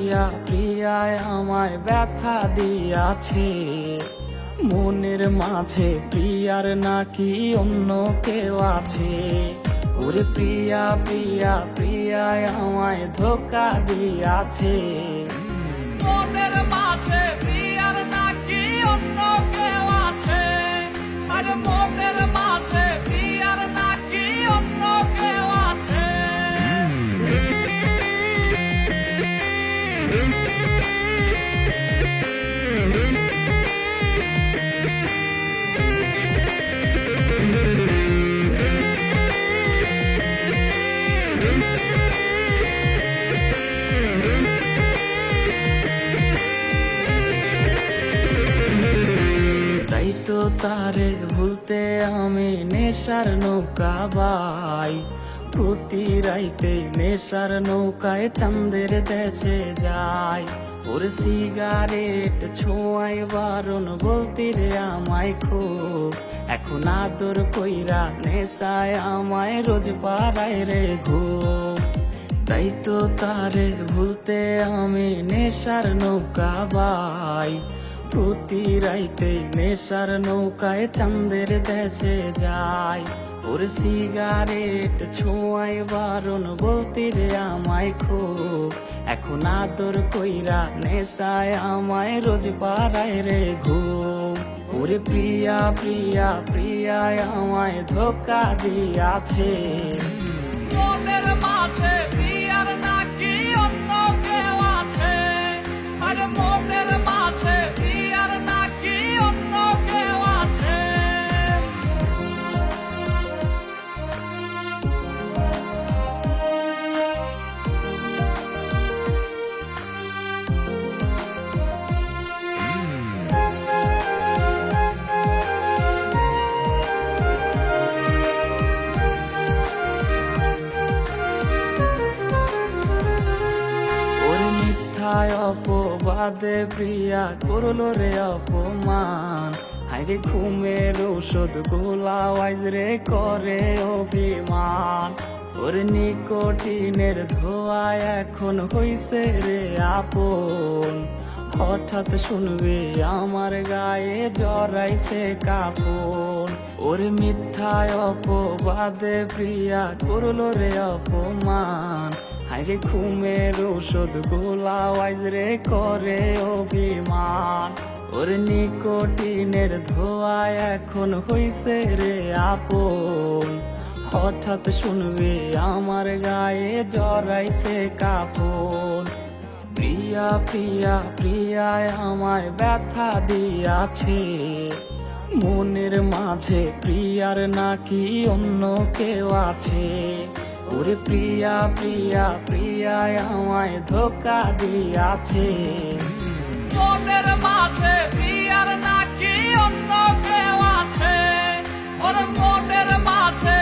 প্রিয়া প্রিয়ায় আমায় ব্যথা দিয়াছে। মনের মাঝে প্রিয়ার নাকি অন্য কেউ আছে। ওরে প্রিয়া প্রিয়া প্রিয়ায় আমায় ধোঁকা দিয়াছে। মনের মাঝে প্রিয়ার নাকি অন্য কেউ আছে। আর মনের মাঝে প্রিয়ার নাকি অন্য কেউ আছে। তাই তো তারে ভুলতে আমি নেশার নৌকা বাই। প্রতি রাইতে নেশার নৌকায় চাঁদের দেশে যাই। ওর সিগারেট ছোঁয়ায় বারণ বলতে রে আমায় খুব। এখন আদর কইরা নেশায় আমায় রোজ পাড়ায় রে ঘুম। তাই তো তারে ভুলতে আমি নেশার নৌকা বাই। প্রতি রাইতে নেশার নৌকায় চাঁদের দেশে যাই। ওর সিগারেট ছোঁয়ায় বারণ বলতে রে আমায় খুব। এখন আদর কইরা নেশায় আমায় রোজ পাড়ায় রে ঘুম। ওরে প্রিয়া প্রিয়া প্রিয়ায় আমায় ধোঁকা দিয়াছে। মনের মাঝে প্রিয়ার নাকি অন্য কেউ আছে। আর মনের মাঝে প্রিয়ার নাকি অন্য কেউ আছে। ওরে মিথ্যায় অপবাদে প্রিয়া করলো রে অপমান। হাইরে ঘুমের ঔষধ গোলা ওয়াইজ রে করে অভিমান। ওর নিকোটিনের ধোঁয়ায় এখন হইছে রে আপন। হঠাৎ শুনবে আমার গায়ে জড়াইছে কাপন। ওরে মিথ্যায় অপবাদে প্রিয়া করলো রে অপমান। হাইরে ঘুমের ঔষধ গোলা ওয়াইজ রে করে অভিমান। ওর নিকোটিনের ধোঁয়ায় এখন হইছে রে আপন। হঠাৎ শুনবে আমার গায়ে জড়াইছে কাপন। প্রিয়া প্রিয়া প্রিয়ায় আমায় ব্যথা দিয়াছে। মনের মাঝে প্রিয়ার নাকি অন্য কেউ আছে। ওরে প্রিয়া প্রিয়া প্রিয়ায় আমায় ধোঁকা দিয়াছে। মনের মাঝে প্রিয়ার নাকি অন্য কেউ আছে। ওর মনের মাঝে